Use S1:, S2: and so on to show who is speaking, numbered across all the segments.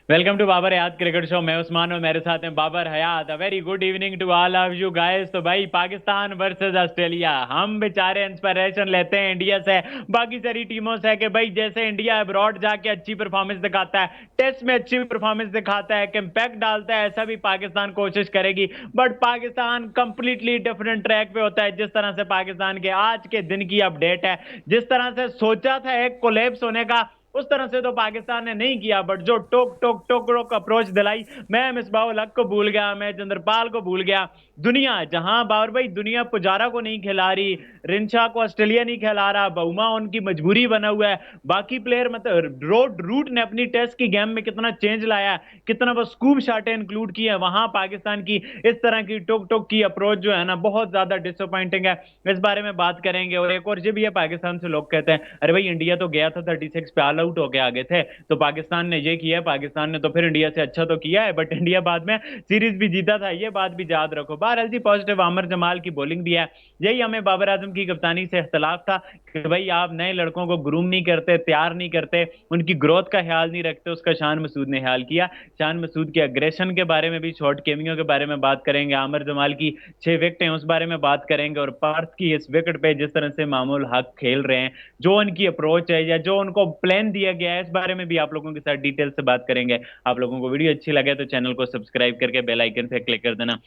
S1: Welcome to Babar Hayat cricket show. मैं उस्मान और मेरे साथ हैं Babar Hayat. A very good evening to all of you guys. तो भाई पाकिस्तान वर्सेस ऑस्ट्रेलिया, हम बेचारे इंस्पिरेशन लेते हैं इंडिया से, बाकी सारी टीमों से कि भाई जैसे इंडिया अब्रॉड जाके अच्छी परफॉर्मेंस दिखाता है, टेस्ट में अच्छी परफॉर्मेंस दिखाता है, इम्पैक्ट डालता है, ऐसा भी पाकिस्तान कोशिश करेगी। But Pakistan completely different track पे होता है। जिस तरह से पाकिस्तान के आज के दिन की अपडेट है, जिस तरह से सोचा था एक कोलैप्स होने का, उस तरह से तो पाकिस्तान ने नहीं किया। बट जो टोक टोक टोक रोक अप्रोच दिलाई, मैं मिसबाह उल हक को भूल गया, मैं चंद्रपाल को भूल गया। दुनिया जहां बाबर भाई, दुनिया पुजारा को नहीं खिला रही, रिंशा को ऑस्ट्रेलिया नहीं खिला रहा, बहुमा उनकी मजबूरी बना हुआ है। बाकी प्लेयर मतलब रोड रूट ने अपनी टेस्ट की गेम में कितना चेंज लाया है, कितना वो स्कूप शॉटें इंक्लूड की है, वहां पाकिस्तान की इस तरह की टोक टोक की अप्रोच जो है ना, बहुत ज्यादा डिसअपॉइंटिंग है। इस बारे में बात करेंगे। और एक और ये भी है, पाकिस्तान से लोग कहते हैं अरे भाई इंडिया तो गया था 36 पे, ऑल आउट होके आगे थे, तो पाकिस्तान ने ये किया है, पाकिस्तान ने तो फिर इंडिया से अच्छा तो किया है, बट इंडिया बाद में सीरीज भी जीता था, ये बात भी याद रखो। बहरहाल जी, पॉजिटिव आमर जमाल की बॉलिंग भी है। यही हमें बाबर आजम की कप्तानी से इख्तलाफ था कि भाई आप नए लड़कों को ग्रूम नहीं करते, तैयार नहीं करते, उनकी ग्रोथ का ख्याल नहीं रखते। उसका शान मसूद ने ख्याल किया। शान मसूद के अग्रेशन के बारे में भी, शॉर्ट केमियों के बारे में बात करेंगे। आमिर जमाल की 6 विकेट हैं, उस बारे में बात करेंगे। और पर्थ की इस विकेट पे जिस तरह से मामूल हक खेल रहे हैं, जो उनकी अप्रोच है या जो उनको प्लान दिया गया है, इस बारे में भी आप लोगों के साथ डिटेल से बात करेंगे। आप लोगों को वीडियो अच्छी लगे तो चैनल को सब्सक्राइब करके बेल आइकन पे क्लिक कर देना।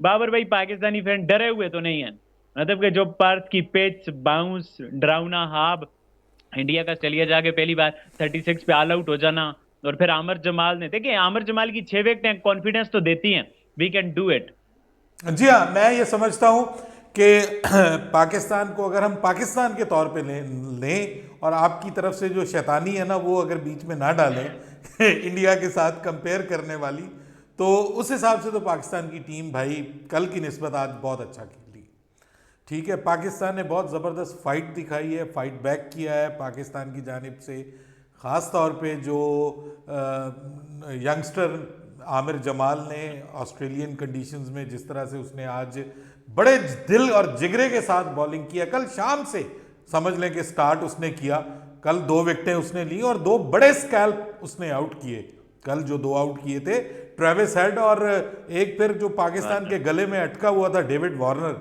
S1: बाबर भाई, पाकिस्तानी फैन डरे हुए तो नहीं है? मतलब कि जो पर्थ की पिच, बाउंस, डरावना हाब, इंडिया का चलिए जाके पहली बार 36 पे ऑल आउट हो जाना, और फिर आमिर जमाल ने, देखिए आमिर जमाल की 6 विकेट कॉन्फिडेंस तो देती हैं, वी कैन डू इट।
S2: जी हाँ, मैं ये समझता हूँ कि पाकिस्तान को अगर हम पाकिस्तान के तौर पे लें और आपकी तरफ से जो शैतानी है ना वो अगर बीच में ना डालें इंडिया के साथ कंपेयर करने वाली, तो उस हिसाब से तो पाकिस्तान की टीम भाई कल की निस्बत आज बहुत अच्छा खेली। ठीक है, पाकिस्तान ने बहुत ज़बरदस्त फाइट दिखाई है, फाइट बैक किया है पाकिस्तान की जानिब से। ख़ास तौर पे जो यंगस्टर आमिर जमाल ने ऑस्ट्रेलियन कंडीशंस में जिस तरह से उसने आज बड़े दिल और जिगरे के साथ बॉलिंग किया, कल शाम से समझ लें कि स्टार्ट उसने किया। कल 2 विकेटें उसने ली और 2 बड़े स्कैल्प उसने आउट किए। कल जो 2 आउट किए थे, ट्रेविस हेड और एक फिर जो पाकिस्तान के गले में अटका हुआ था डेविड वार्नर।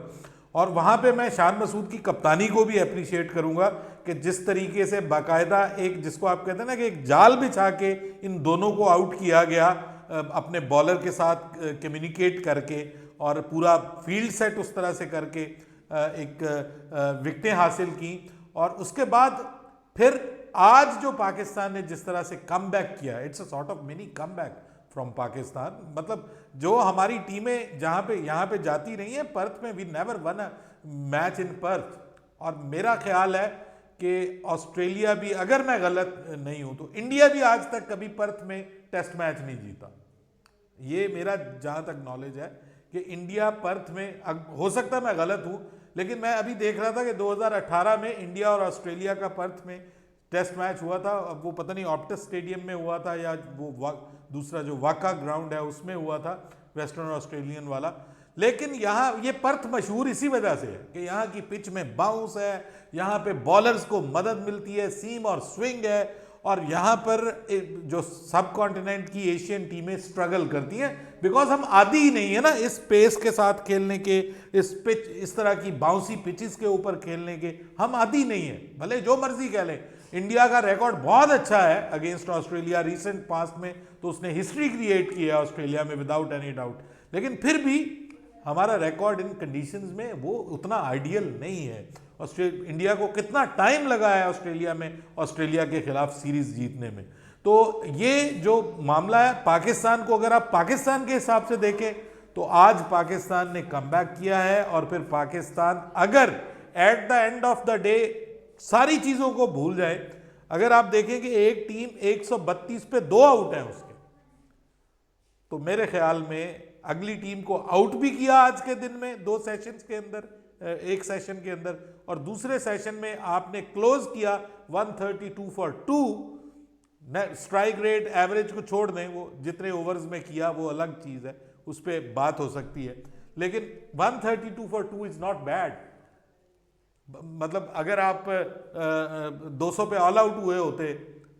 S2: और वहां पे मैं शान मसूद की कप्तानी को भी अप्रिशिएट करूंगा कि जिस तरीके से बाकायदा एक, जिसको आप कहते हैं ना कि एक जाल बिछा के इन दोनों को आउट किया गया, अपने बॉलर के साथ कम्युनिकेट करके और पूरा फील्ड सेट उस तरह से करके एक विकेटें हासिल की। और उसके बाद फिर आज जो पाकिस्तान ने जिस तरह से कम बैक किया, it's a sort of mini come back from Pakistan. मतलब जो हमारी टीमें जहाँ पे यहाँ पे जाती रही हैं पर्थ में, we never won a match in Perth. और मेरा ख्याल है कि ऑस्ट्रेलिया भी, अगर मैं गलत नहीं हूं तो इंडिया भी आज तक कभी पर्थ में टेस्ट मैच नहीं जीता। ये मेरा जहां तक नॉलेज है कि इंडिया पर्थ में, हो सकता है मैं गलत हूं, लेकिन मैं अभी देख रहा था कि 2018 में इंडिया और ऑस्ट्रेलिया का पर्थ में टेस्ट मैच हुआ था। अब वो पता नहीं ऑप्टस स्टेडियम में हुआ था या वो दूसरा जो वाका ग्राउंड है उसमें हुआ था, वेस्टर्न ऑस्ट्रेलियन वाला। लेकिन यहाँ ये पर्थ मशहूर इसी वजह से है कि यहाँ की पिच में बाउंस है, यहाँ पे बॉलर्स को मदद मिलती है, सीम और स्विंग है। और यहाँ पर जो सब कॉन्टिनेंट की एशियन टीमें स्ट्रगल करती हैं बिकॉज हम आदी ही नहीं है ना इस पेस के साथ खेलने के, इस पिच, इस तरह की बाउंसी पिचेस के ऊपर खेलने के हम आदी नहीं है। भले जो मर्जी कह लें, इंडिया का रिकॉर्ड बहुत अच्छा है अगेंस्ट ऑस्ट्रेलिया रिसेंट पास्ट में, तो उसने हिस्ट्री क्रिएट की है ऑस्ट्रेलिया में विदाउट एनी डाउट। लेकिन फिर भी हमारा रिकॉर्ड इन कंडीशंस में वो उतना आइडियल नहीं है। इंडिया को कितना टाइम लगा है ऑस्ट्रेलिया में, ऑस्ट्रेलिया के खिलाफ सीरीज जीतने में। तो ये जो मामला है पाकिस्तान को, अगर आप पाकिस्तान के हिसाब से देखें तो आज पाकिस्तान ने कमबैक किया है। और फिर पाकिस्तान अगर at the end of the day सारी चीजों को भूल जाए, अगर आप देखें कि एक टीम 132 पे 2 आउट है उसके, तो मेरे ख्याल में अगली टीम को आउट भी किया आज के दिन में 2 सेशंस के अंदर, एक सेशन के अंदर, और दूसरे सेशन में आपने क्लोज किया 132 फॉर 2। स्ट्राइक रेट एवरेज को छोड़ दें, वो जितने ओवर्स में किया वो अलग चीज है, उस पर बात हो सकती है। लेकिन 132 फॉर 2 इज नॉट बैड। मतलब अगर आप 200 पे ऑल आउट हुए होते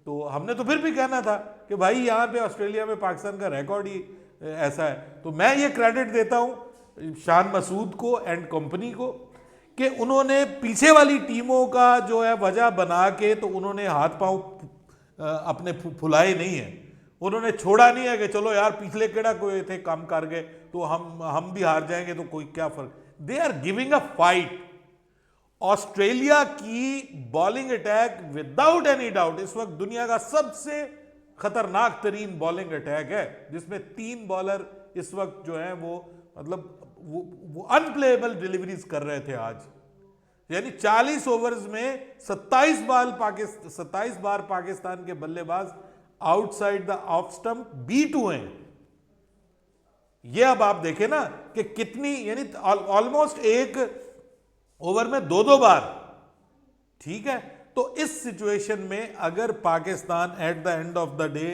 S2: तो हमने तो फिर भी कहना था कि भाई यहाँ पे ऑस्ट्रेलिया में पाकिस्तान का रिकॉर्ड ही ऐसा है। तो मैं ये क्रेडिट देता हूँ शान मसूद को एंड कंपनी को कि उन्होंने पीछे वाली टीमों का जो है वजह बना के, तो उन्होंने हाथ पांव अपने फुलाए नहीं है, उन्होंने छोड़ा नहीं है कि चलो यार पिछले केड़ा कोई थे कम कर गए तो हम भी हार जाएंगे तो कोई क्या फर्क। They are giving a fight. Australia की bowling attack without any doubt इस वक्त दुनिया का सबसे खतरनाक तरीन बॉलिंग अटैक है, जिसमें 3 बॉलर इस वक्त जो है वो मतलब वो अनप्लेएबल डिलीवरीज कर रहे थे आज। यानी 40 ओवर्स में 27 बार पाकिस्तान के बल्लेबाज outside the off stump beat हुए हैं। ये अब आप देखें ना कि कितनी, यानी ऑलमोस्ट एक ओवर में 2-2 बार, ठीक है। तो इस सिचुएशन में अगर Pakistan at the end of the day,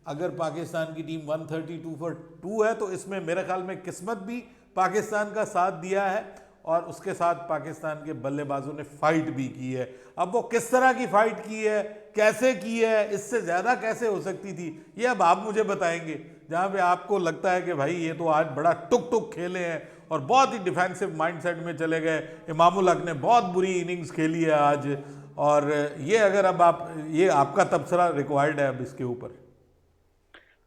S2: अगर पाकिस्तान की टीम 132 फॉर 2 है तो इसमें मेरे ख्याल में किस्मत भी पाकिस्तान का साथ दिया है और उसके साथ पाकिस्तान के बल्लेबाजों ने फाइट भी की है। अब वो किस तरह की फाइट की है, कैसे की है, इससे ज्यादा कैसे हो सकती थी, ये अब आप मुझे बताएंगे। जहां पे आपको लगता है कि भाई ये तो आज बड़ा टुक टुक खेले हैं और बहुत ही डिफेंसिव माइंडसेट में चले गए, इमामुल हक ने बहुत बुरी इनिंग्स खेली है आज, और ये अगर अब ये आपका तबसरा रिक्वायर्ड है अब इसके ऊपर।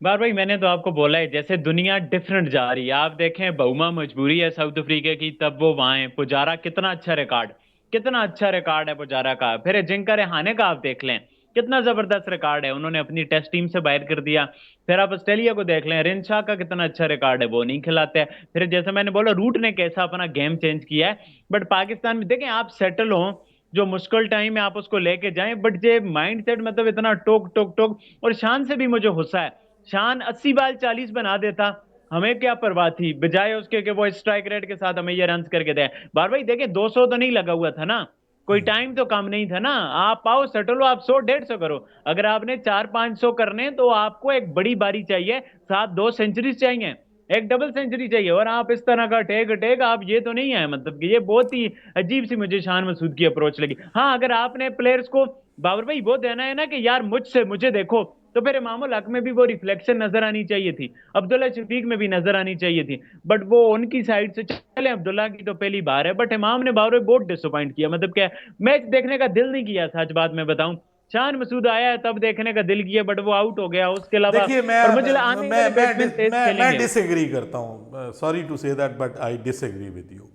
S1: बार भाई मैंने तो आपको बोला है, जैसे दुनिया डिफरेंट जा रही है। आप देखें बहुमा मजबूरी है साउथ अफ्रीका की, तब वो वहां है। पुजारा कितना अच्छा रिकॉर्ड, कितना अच्छा रिकॉर्ड है पुजारा का। फिर अजिंक्य रहाणे का आप देख लें, कितना जबरदस्त रिकॉर्ड है, उन्होंने अपनी टेस्ट टीम से बाहर कर दिया। फिर आप ऑस्ट्रेलिया को देख लें, रिंशा का कितना अच्छा रिकॉर्ड है, वो नहीं खिलाते हैं। फिर जैसे मैंने बोला रूट ने कैसा अपना गेम चेंज किया है। बट पाकिस्तान में देखें, आप सेटल हो, जो मुश्किल टाइम है आप उसको लेके जाएं, बट जे माइंड सेट मतलब इतना टोक टोक टोक। और शान से भी मुझे गुस्सा है, शान 80 बाल 40 बना देता, हमें क्या परवाह थी, बजाय उसके कि वो स्ट्राइक रेट के साथ हमें ये रन करके दे। बार भाई देखे 200 तो नहीं लगा हुआ था ना, कोई टाइम तो कम नहीं था ना। आप आओ सेटल हो, आप 100-150 करो। अगर आपने 400-500 करने तो आपको एक बड़ी बारी चाहिए, साथ 2 सेंचुरी चाहिए, एक डबल सेंचुरी चाहिए। और आप इस तरह का टेक टेक, आप ये तो नहीं है, मतलब कि ये बहुत ही अजीब सी मुझे शान मसूद की अप्रोच लगी। हाँ, अगर आपने प्लेयर्स को बाबर भाई वो देना है ना कि यार मुझसे मुझे देखो, तो फिर इमामुल हक में भी वो रिफ्लेक्शन नजर आनी चाहिए थी, अब्दुल्ला शफीक में भी नजर आनी चाहिए थी। बट वो उनकी साइड से चले, अब्दुल्ला की तो पहली बार है, बट इमाम ने बाबर बहुत डिसअपॉइंट किया। मतलब क्या, मैच देखने का दिल नहीं किया, सच बात मैं बताऊं। शान मसूद आया है तब देखने का दिल किया, बट वो आउट हो गया, उसके अलावा।
S2: देखिए
S1: और मुझे आने वाले बैट्समैन तेज
S2: मैं
S1: खेलेंगे।
S2: डिसएग्री करता हूं, sorry to say that but I disagree with you.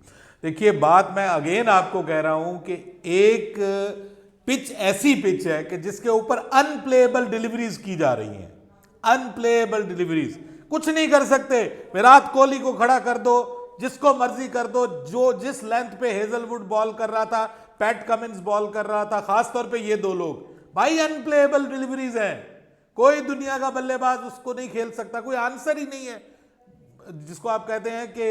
S2: देखिए बात मैं अगेन आपको कह रहा हूं कि एक पिच ऐसी पिच है कि जिसके ऊपर अनप्लेएबल डिलीवरीज की जा रही हैं, अनप्लेएबल डिलीवरीज। कुछ नहीं कर सकते, विराट कोहली को खड़ा कर दो, जिसको मर्जी कर दो, जो जिस लेंथ पे हेजलवुड बॉल कर रहा था, पैट कमिंस बॉल कर रहा था, खासतौर पे ये 2 लोग, भाई अनप्लेएबल डिलीवरीज हैं। कोई दुनिया का बल्लेबाज उसको नहीं खेल सकता, कोई आंसर ही नहीं है। जिसको आप कहते हैं कि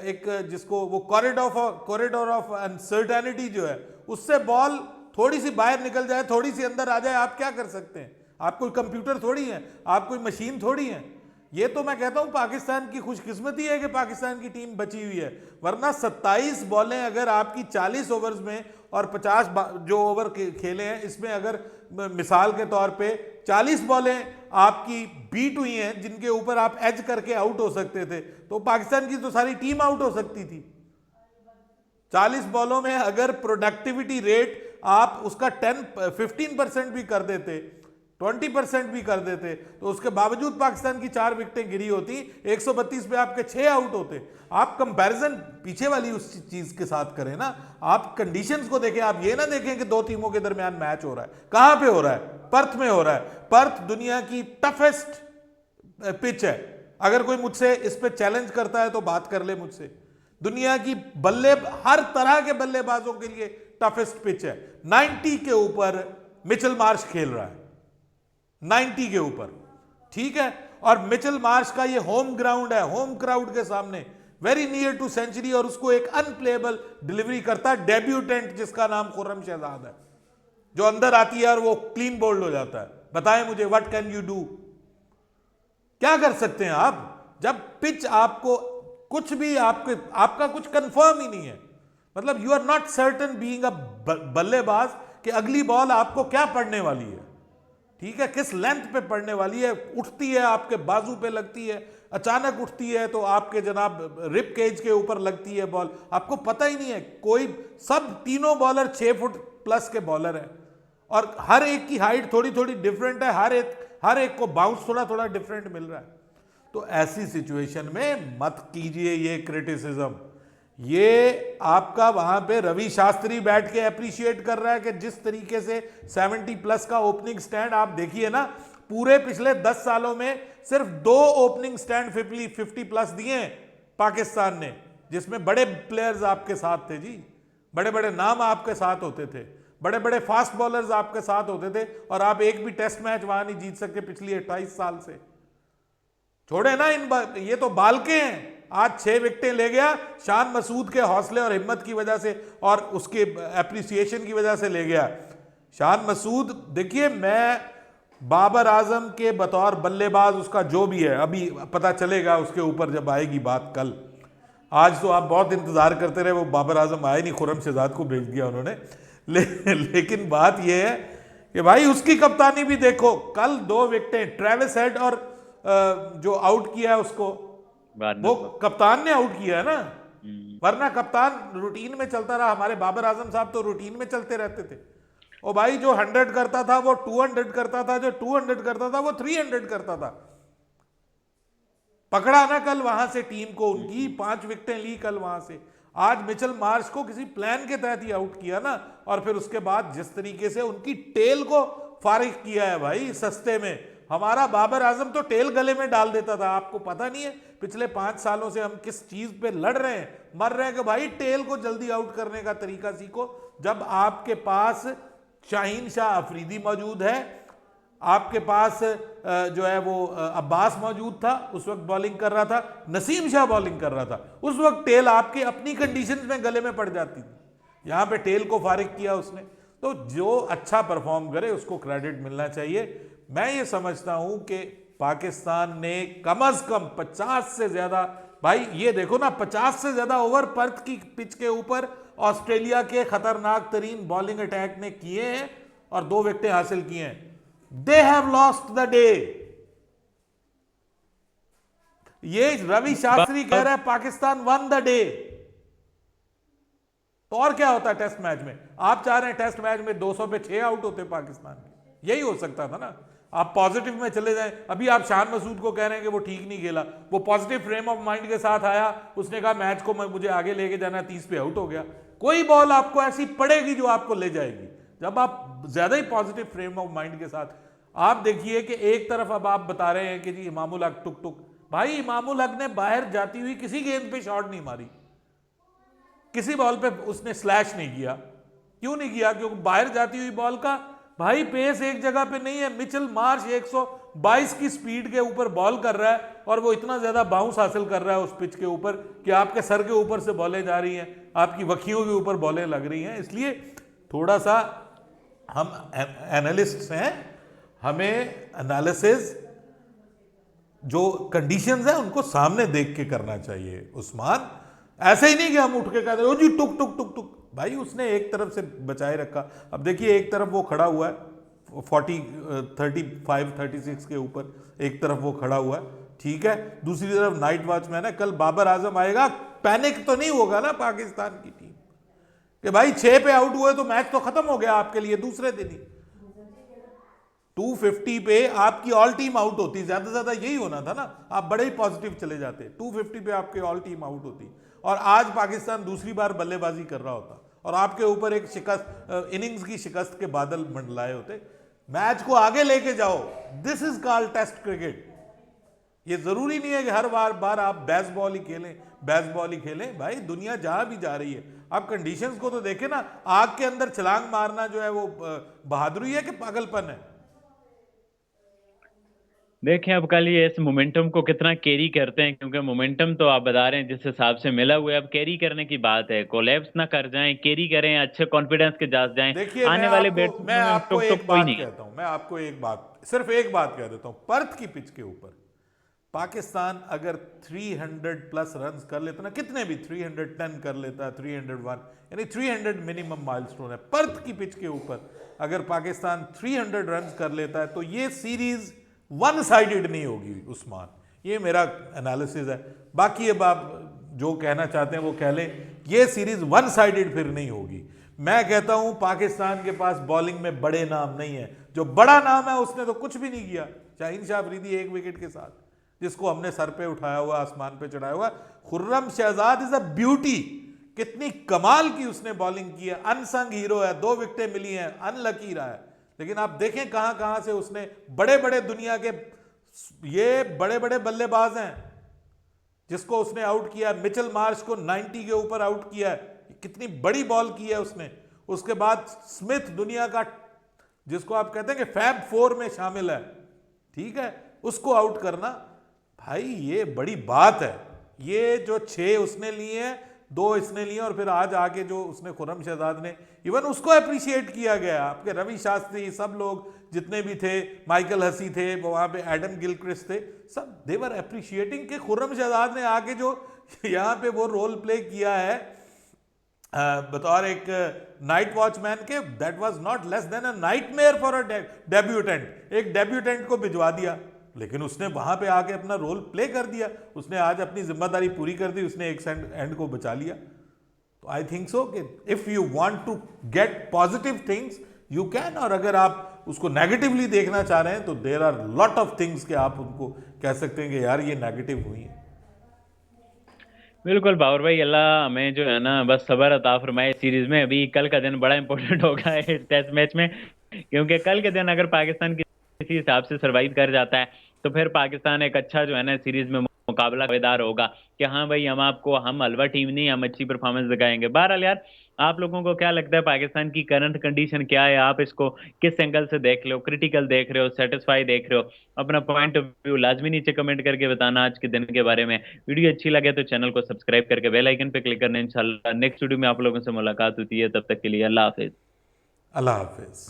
S2: एक जिसको वो कॉरिडोर ऑफ अनसर्टेनिटी जो है, उससे बॉल थोड़ी सी बाहर निकल जाए, थोड़ी सी अंदर आ जाए, आप क्या कर सकते हैं? आप कोई कंप्यूटर थोड़ी है, आप कोई मशीन थोड़ी है। ये तो मैं कहता हूं पाकिस्तान की खुशकिस्मती है कि पाकिस्तान की टीम बची हुई है, वरना 27 बॉलें अगर आपकी 40 ओवर्स में और 50 जो ओवर खेले हैं इसमें अगर मिसाल के तौर पे 40 बॉलें आपकी बीट हुई हैं जिनके ऊपर आप एज करके आउट हो सकते थे, तो पाकिस्तान की तो सारी टीम आउट हो सकती थी। 40 बॉलों में अगर प्रोडक्टिविटी रेट आप उसका 15% भी कर देते, 20% भी कर देते, तो उसके बावजूद पाकिस्तान की 4 विकेटें गिरी होती, 132 पे आपके 6 आउट होते। आप कंपैरिजन पीछे वाली उस चीज के साथ करें ना, आप कंडीशंस को देखें, आप ये ना देखें कि 2 टीमों के दरमियान मैच हो रहा है। कहां पे हो रहा है? पर्थ में हो रहा है। पर्थ दुनिया की टफेस्ट पिच है। अगर कोई मुझसे इस पे चैलेंज करता है तो बात कर ले मुझसे। दुनिया की हर तरह के बल्लेबाजों के लिए टफेस्ट पिच है। 90 के ऊपर मिचेल मार्श खेल रहा है, 90 के ऊपर, ठीक है। और मिचेल मार्श का ये होम ग्राउंड है, होम क्राउड के सामने, वेरी नियर टू सेंचुरी, और उसको एक अनप्लेएबल डिलीवरी करता है डेब्यूटेंट जिसका नाम खुर्रम शहजाद है, जो अंदर आती है और वो क्लीन बोल्ड हो जाता है। बताएं मुझे, व्हाट कैन यू डू? क्या कर सकते हैं आप जब पिच आपको कुछ भी आपका कुछ कंफर्म ही नहीं है? मतलब you are not certain being a बल्लेबाज कि अगली बॉल आपको क्या पड़ने वाली है। ठीक है, किस लेंथ पे पड़ने वाली है, उठती है आपके बाजू पे लगती है, अचानक उठती है तो आपके जनाब रिप केज के ऊपर लगती है बॉल, आपको पता ही नहीं है। कोई सब तीनों बॉलर 6 फुट प्लस के बॉलर हैं और हर एक की हाइट थोड़ी थोड़ी डिफरेंट है, हर एक को बाउंस थोड़ा थोड़ा डिफरेंट मिल रहा है। तो ऐसी सिचुएशन में मत कीजिए ये क्रिटिसिज्म। ये आपका वहां पे रवि शास्त्री बैठ के अप्रिशिएट कर रहा है कि जिस तरीके से 70 प्लस का ओपनिंग स्टैंड आप देखिए ना, पूरे पिछले 10 सालों में सिर्फ 2 ओपनिंग स्टैंड 50 प्लस दिए हैं पाकिस्तान ने, जिसमें बड़े प्लेयर्स आपके साथ थे जी, बड़े बड़े नाम आपके साथ होते थे, बड़े बड़े फास्ट बॉलर्स आपके साथ होते थे, और आप एक भी टेस्ट मैच वहां नहीं जीत सकते पिछली 28 साल से। छोड़े ना ये तो बालके हैं। आज 6 विकेटें ले गया, शान मसूद के हौसले और हिम्मत की वजह से और उसके एप्रिसिएशन की वजह से ले गया। शान मसूद देखिए, मैं बाबर आजम के बतौर बल्लेबाज उसका जो भी है, अभी पता चलेगा उसके ऊपर जब आएगी बात कल। आज तो आप बहुत इंतजार करते रहे, वो बाबर आजम आए नहीं, खुर्रम शहजाद को भेज दिया उन्होंने। लेकिन बात यह है कि भाई उसकी कप्तानी भी देखो, कल 2 विकेटें ट्रेविस हेड और जो आउट किया है उसको, वो कप्तान ने आउट किया है ना, वरना कप्तान रूटीन में चलता रहा। हमारे बाबर आजम साहब तो रूटीन में चलते रहते थे। ओ भाई, जो 100 करता था वो 200 करता था, जो 200 करता था वो 300 करता था। पकड़ा ना कल वहां से टीम को, उनकी 5 विकेटें ली कल वहां से। आज मिचेल मार्श को किसी प्लान के तहत ही आउट किया ना, और फिर उसके बाद जिस तरीके से उनकी टेल को फारिग किया है भाई सस्ते में। हमारा बाबर आजम तो टेल गले में डाल देता था, आपको पता नहीं है पिछले 5 सालों से हम किस चीज पे लड़ रहे हैं, मर रहे हैं कि भाई टेल को जल्दी आउट करने का तरीका सीखो। जब आपके पास शाहीन शाह अफरीदी मौजूद है, आपके पास जो है वो अब्बास मौजूद था, उस वक्त बॉलिंग कर रहा था, नसीम शाह बॉलिंग कर रहा था, उस वक्त टेल आपके अपनी कंडीशंस में गले में पड़ जाती थी। यहां पे टेल को फारिग किया उसने। तो जो अच्छा परफॉर्म करे उसको क्रेडिट मिलना चाहिए। मैं ये समझता हूं कि पाकिस्तान ने कम से कम 50 से ज्यादा, भाई ये देखो ना, 50 से ज्यादा ओवर पर्थ की पिच के ऊपर ऑस्ट्रेलिया के खतरनाक तरीन बॉलिंग अटैक ने किए हैं और 2 विकेटें हासिल की हैं। They have lost the day. ये रवि शास्त्री कह रहा है पाकिस्तान वन द डे। तो और क्या होता है टेस्ट मैच में? आप चाह रहे हैं टेस्ट मैच में 200 पे 6 आउट होते पाकिस्तान के, यही हो सकता था ना। आप पॉजिटिव में चले जाएं। अभी आप शान मसूद को कह रहे हैं कि वो ठीक नहीं खेला, वो पॉजिटिव फ्रेम ऑफ माइंड के साथ आया, उसने कहा मैच को मुझे आगे लेके जाना, 30 पे आउट हो गया। कोई बॉल आपको ऐसी पड़ेगी जो आपको ले जाएगी, जब आप ज्यादा ही पॉजिटिव फ्रेम ऑफ माइंड के साथ। आप देखिए कि एक तरफ अब आप बता रहे हैं कि जी इमामुल हक टुक टुक, भाई इमामुल हक ने बाहर जाती हुई किसी गेंद पे शॉट नहीं मारी, किसी बॉल पे उसने स्लैश नहीं किया। क्यों नहीं किया? क्योंकि बाहर जाती हुई बॉल का भाई पेस एक जगह पे नहीं है। मिचेल मार्श 122 की स्पीड के ऊपर बॉल कर रहा है और वो इतना ज्यादा बाउंस हासिल कर रहा है उस पिच के ऊपर कि आपके सर के ऊपर से बॉलें जा रही हैं, आपकी वखियों के ऊपर बॉलें लग रही हैं। इसलिए थोड़ा सा हम एनालिस्ट हैं, हमें एनालिसिस जो कंडीशंस है उनको सामने देख के करना चाहिए। उस्मान, ऐसे ही नहीं कि हम उठ के कहते ओ जी टुक टुक टुक टुक, भाई उसने एक तरफ से बचाए रखा। अब देखिए एक तरफ वो खड़ा हुआ है 35-36 के ऊपर, एक तरफ वो खड़ा हुआ है, ठीक है, दूसरी तरफ नाइट वॉचमैन है। कल बाबर आजम आएगा, पैनिक तो नहीं होगा ना पाकिस्तान की टीम कि भाई 6 पे आउट हुए तो मैच तो खत्म हो गया आपके लिए दूसरे दिन ही। 250 पे आपकी ऑल टीम आउट होती, ज्यादा से ज्यादा यही होना था ना, आप बड़े ही पॉजिटिव चले जाते। 250 पे आपकी ऑल टीम आउट होती और आज पाकिस्तान दूसरी बार बल्लेबाजी कर रहा होता और आपके ऊपर एक शिकस्त, इनिंग्स की शिकस्त के बादल मंडलाए होते। मैच को आगे लेके जाओ, this is called test cricket. ये जरूरी नहीं है कि हर बार आप बेसबॉल ही खेलें, बेसबॉल ही खेलें। भाई दुनिया जहां भी जा रही है, आप कंडीशंस को तो देखें ना। आग के अंदर छलांग मारना जो है वो बहादुरी है कि पागलपन है?
S1: देखें अब कल ये इस मोमेंटम को कितना कैरी करते हैं, क्योंकि मोमेंटम तो आप बता रहे हैं जिस हिसाब से मिला हुआ है, अब कैरी करने की बात है। कोलैप्स ना कर जाएं, कैरी करें, अच्छे कॉन्फिडेंस के साथ जाएं।
S2: देखिए
S1: आने वाले
S2: मैं
S1: बैट्समैन में
S2: आपको
S1: टुक
S2: एक
S1: टुक कोई
S2: बात
S1: नहीं है।
S2: कहता हूं, मैं आपको एक बात, सिर्फ एक बात कह देता हूं। पर्थ की पिच के ऊपर पाकिस्तान अगर 300 प्लस रन कर लेता ना, कितने भी 310 कर लेता है, 301, यानी 300 मिनिमम माइलस्टोन है पर्थ की पिच के ऊपर, अगर पाकिस्तान 300 रन कर लेता है तो ये सीरीज वन साइडेड नहीं होगी उस्मान। ये मेरा एनालिसिस है। बाकी अब आप जो कहना चाहते हैं वो कह लें, ये सीरीज वन साइडेड फिर नहीं होगी। मैं कहता हूं पाकिस्तान के पास बॉलिंग में बड़े नाम नहीं है, जो बड़ा नाम है उसने तो कुछ भी नहीं किया। शाहीन शाह अफरीदी 1 विकेट के साथ, जिसको हमने सर पे उठाया हुआ, आसमान पे चढ़ाया हुआ। Khurram Shahzad is a beauty, कितनी कमाल की उसने बॉलिंग की है, अनसंग हीरो है, 2 विकेटें मिली हैं, अनलकी रहा है। लेकिन आप देखें कहां कहां से उसने, बड़े बड़े दुनिया के ये बड़े बड़े बल्लेबाज हैं जिसको उसने आउट किया। मिचेल मार्श को 90 के ऊपर आउट किया है, कितनी बड़ी बॉल की है उसने। उसके बाद स्मिथ, दुनिया का जिसको आप कहते हैं कि फैब 4 में शामिल है, ठीक है, उसको आउट करना, भाई ये बड़ी बात है। ये जो 6 उसने लिए हैं, 2 इसने लिए, और फिर आज आके जो उसने खुर्रम शहजाद ने, इवन उसको अप्रिशिएट किया गया। आपके रवि शास्त्री, सब लोग जितने भी थे, माइकल हसी थे वहां पे, एडम गिलक्रिस्ट थे, सब देवर अप्रिशिएटिंग कि खुर्रम शहजाद ने आके जो यहाँ पे वो रोल प्ले किया है बतौर एक नाइट वॉचमैन के, that was not less than a nightmare for a debutant. एक डेब्यूटेंट को भिजवा दिया, लेकिन उसने वहां पे आके अपना रोल प्ले कर दिया। उसने आज अपनी जिम्मेदारी पूरी कर दी, उसने एक एंड को बचा लिया। तो आई थिंक सो कि if you want to get positive things you can, और अगर आप उसको नेगेटिवली देखना चाह रहे हैं तो there are lot of things कि आप उनको कह सकते हैं कि यार ये नेगेटिव हुई है।
S1: बिल्कुल बाबर भाई, अल्लाह हमें जो है ना बस सब्र अता फरमाए इस सीरीज में। अभी कल का दिन बड़ा इंपॉर्टेंट होगा इस टेस्ट मैच में, क्योंकि कल के दिन अगर पाकिस्तान किसी हिसाब से सरवाइव कर जाता है तो फिर पाकिस्तान एक अच्छा जो है ना सीरीज में मुकाबला दावेदार होगा कि हाँ भाई हम हलवा टीम नहीं, हम अच्छी परफॉर्मेंस दिखाएंगे। बहरहाल यार, आप लोगों को क्या लगता है पाकिस्तान की करंट कंडीशन क्या है? आप इसको किस एंगल से देख रहे हो? क्रिटिकल देख रहे हो, सेटिस्फाई देख रहे हो? अपना पॉइंट ऑफ व्यू लाजमी नीचे कमेंट करके बताना आज के दिन के बारे में। वीडियो अच्छी लगे तो चैनल को सब्सक्राइब करके बेल आइकन पे क्लिक करना। इंशाल्लाह नेक्स्ट वीडियो में आप लोगों से मुलाकात होती है, तब तक के लिए अल्लाह हाफिज।
S2: अल्लाह हाफिज।